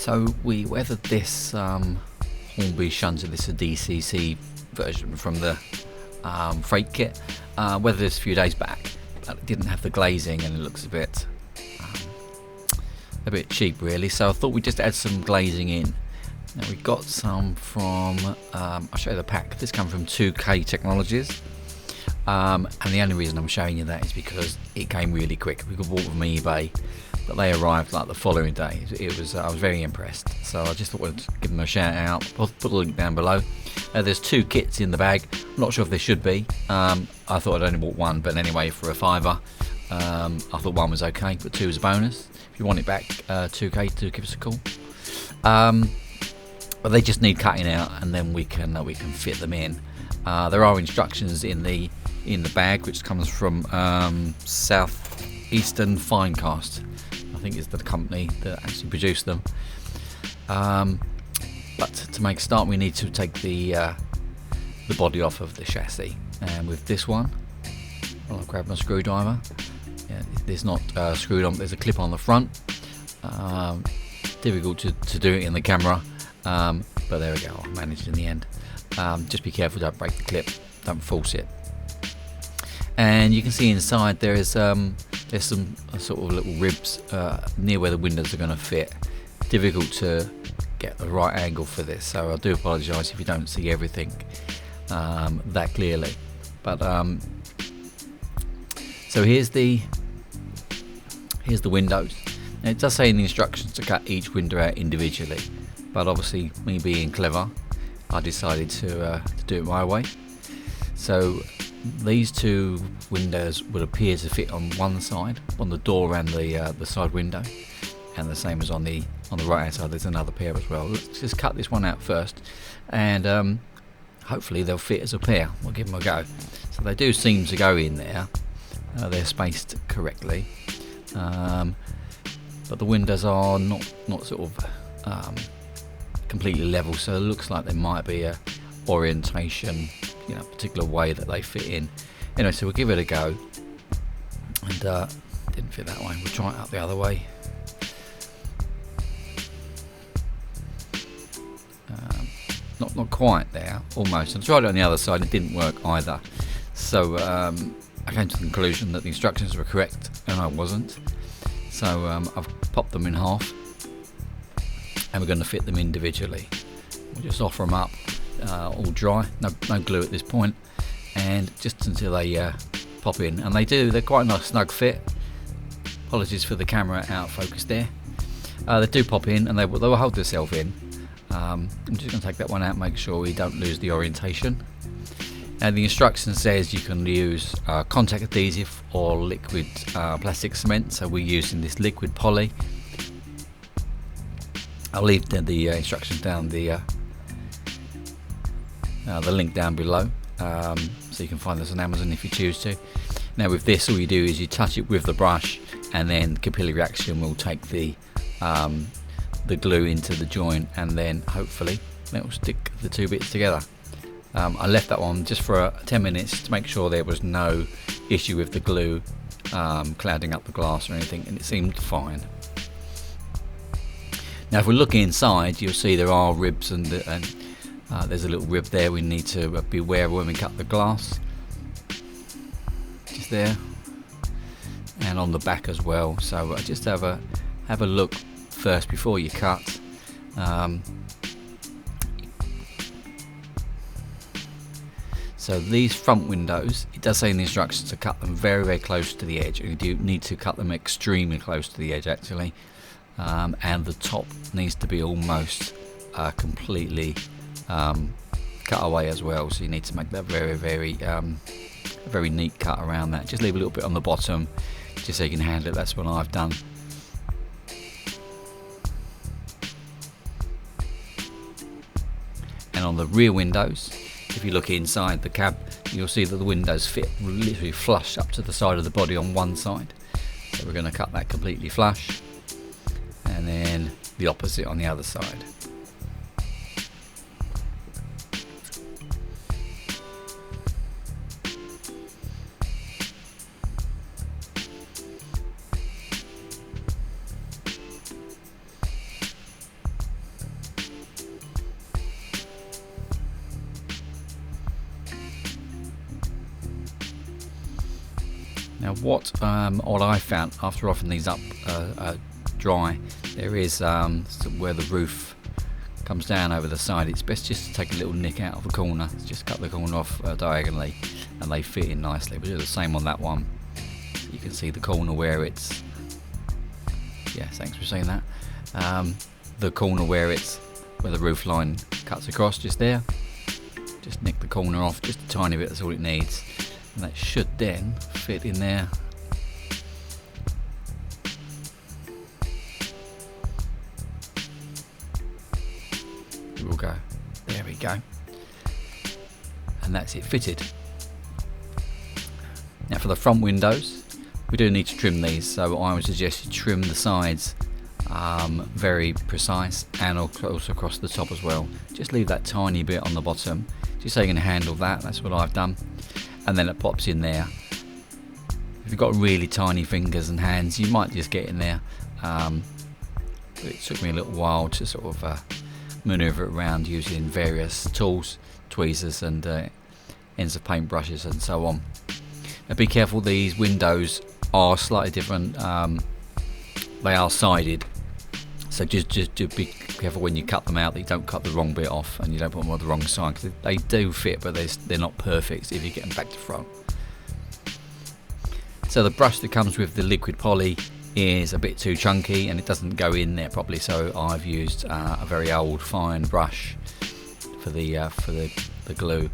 So we weathered this Hornby Shunter, this is a DCC version from the freight kit. Weathered this a few days back, but it didn't have the glazing and it looks a bit cheap really, so I thought we'd just add some glazing in. Now we got some from, I'll show you the pack. This comes from 2K Technologies, and the only reason I'm showing you that is because it came really quick. We could bought them from eBay, but they arrived like the following day. I was very impressed, so I just thought I'd give them a shout out. Put a link down below. There's 2 kits in the bag. I'm not sure if there should be. I thought I'd only bought 1, but anyway, for a £5, I thought 1 was okay, but 2 is a bonus. If you want it back, 2K, do give us a call. But they just need cutting out, and then we can fit them in. There are instructions in the bag, which comes from Southeastern Finecast, I think is the company that actually produced them. But to make a start, we need to take the body off of the chassis, and with this one, I'll grab my screwdriver. Yeah, it's not screwed on. There's a clip on the front. Difficult to do it in the camera, but there we go. I managed in the end. Just be careful, don't break the clip, don't force it. And you can see inside there's some sort of little ribs near where the windows are going to fit. Difficult to get the right angle for this, so I do apologise if you don't see everything that clearly. But so here's the windows. Now, it does say in the instructions to cut each window out individually, but obviously me being clever, I decided to do it my way. So these 2 windows would appear to fit on one side, on the door and the side window, and the same as on the right hand side. There's another pair as well. Let's just cut this one out first, and hopefully they'll fit as a pair. We'll give them a go. So they do seem to go in there. They're spaced correctly, but the windows are not sort of completely level, so it looks like there might be a orientation, particular way that they fit in. Anyway, so we'll give it a go, and didn't fit that way. We'll try it out the other way. Not quite there, almost. I tried it on the other side, it didn't work either. So I came to the conclusion that the instructions were correct and I wasn't. So I've popped them in half, and we're going to fit them individually. We'll just offer them up all dry, no glue at this point, and just until they pop in. And they're quite a nice snug fit. Apologies for the camera out of focus there. They do pop in, and they will hold themselves in. I'm just going to take that one out, make sure we don't lose the orientation. And the instruction says you can use contact adhesive or liquid plastic cement, so we're using this liquid poly. I'll leave the instructions down, the link down below, so you can find this on Amazon if you choose to. Now with this, all you do is you touch it with the brush, and then capillary action will take the glue into the joint, and then hopefully it will stick the 2 bits together. I left that one just for 10 minutes to make sure there was no issue with the glue clouding up the glass or anything, and it seemed fine. Now if we look inside, you'll see there are ribs, and there's a little rib there we need to be aware of when we cut the glass. Just there, and on the back as well. So just have a look first before you cut. So these front windows, it does say in the instructions to cut them very, very close to the edge. You do need to cut them extremely close to the edge actually, and the top needs to be almost completely cut away as well. So you need to make that very, very very neat cut around that. Just leave a little bit on the bottom, just so you can handle it. That's what I've done. And on the rear windows, if you look inside the cab, you'll see that the windows fit literally flush up to the side of the body on one side. So we're going to cut that completely flush, and then the opposite on the other side. Now what I found after roughing these up dry, there is where the roof comes down over the side, it's best just to take a little nick out of the corner, just cut the corner off diagonally, and they fit in nicely. We'll do the same on that one. You can see the corner where it's, yeah, thanks for saying that, the corner where the roof line cuts across, just there, just nick the corner off just a tiny bit, that's all it needs, and that should then fit in there. We'll go, there we go, and that's it fitted. Now for the front windows, we do need to trim these, so I would suggest you trim the sides very precise, and also across the top as well. Just leave that tiny bit on the bottom, just so you can handle that. That's what I've done, and then it pops in there. If you've got really tiny fingers and hands, you might just get in there. It took me a little while to sort of maneuver it around using various tools, tweezers and ends of paint brushes and so on. Now be careful, these windows are slightly different, they are sided, so just be careful when you cut them out that you don't cut the wrong bit off and you don't put them on the wrong side, because they do fit, but they're not perfect if you get them back to front. So the brush that comes with the liquid poly is a bit too chunky and it doesn't go in there properly, so I've used a very old fine brush for the glue.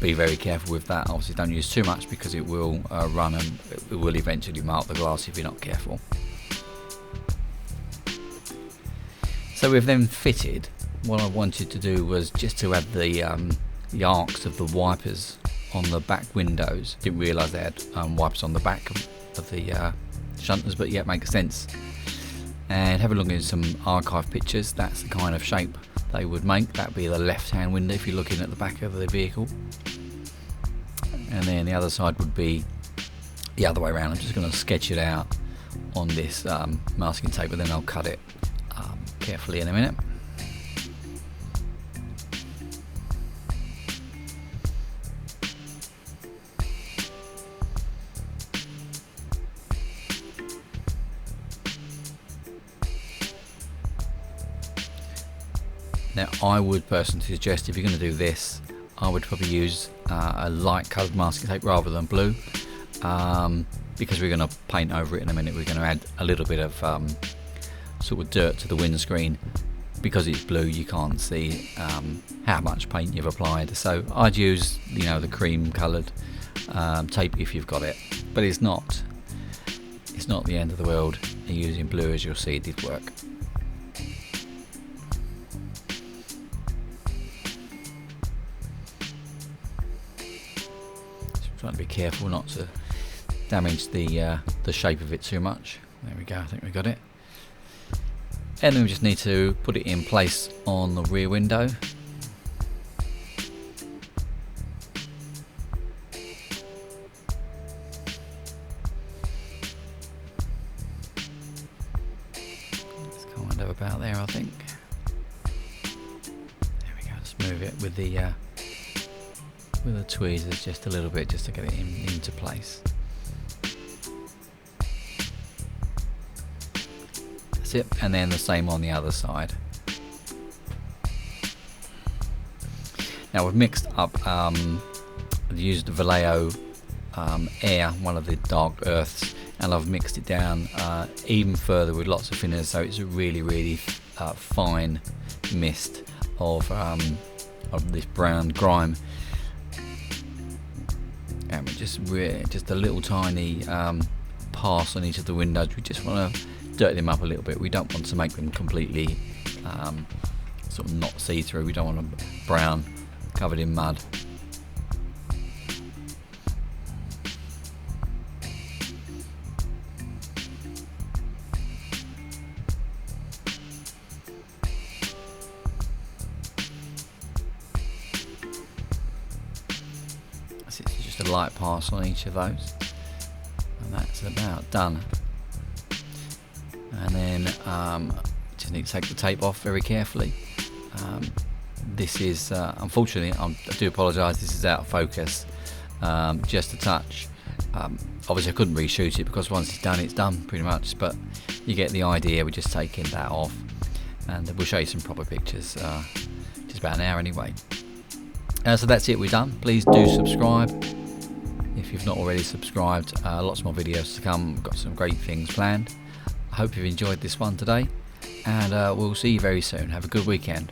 Be very careful with that. Obviously don't use too much because it will run and it will eventually mark the glass if you're not careful. So we've then fitted. What I wanted to do was just to add the arcs of the wipers on the back windows. Didn't realise they had wipers on the back of the shunters, but yeah, it makes sense. And have a look at some archive pictures. That's the kind of shape they would make. That would be the left hand window if you're looking at the back of the vehicle, and then the other side would be the other way around. I'm just going to sketch it out on this masking tape, but then I'll cut it carefully in a minute. Now I would personally suggest, if you're going to do this, I would probably use a light coloured masking tape rather than blue, because we're going to paint over it in a minute. We're going to add a little bit of sort of dirt to the windscreen. Because it's blue, you can't see how much paint you've applied, so I'd use, you know, the cream coloured tape if you've got it, but it's not the end of the world. Using blue, as you'll see, it did work. Trying to be careful not to damage the shape of it too much. There we go, I think we got it. And then we just need to put it in place on the rear window. Let's kind of about there, I think. There we go, just move it with the tweezers just a little bit, just to get it into place. That's it, and then the same on the other side. Now we've mixed up, I've used Vallejo Air, one of the dark earths, and I've mixed it down even further with lots of thinners, so it's a really fine mist of this brown grime. And just a little tiny pass on each of the windows. We just want to dirty them up a little bit. We don't want to make them completely sort of not see-through. We don't want them brown, covered in mud. Just a light pass on each of those, and that's about done. And then just need to take the tape off very carefully. This is unfortunately, I do apologise, this is out of focus just a touch, Obviously I couldn't reshoot it because once it's done pretty much, but you get the idea. We're just taking that off, and we'll show you some proper pictures just about an hour anyway. So that's it, we're done. Please do subscribe if you've not already subscribed. Lots more videos to come. We've got some great things planned. I hope you've enjoyed this one today, and we'll see you very soon. Have a good weekend.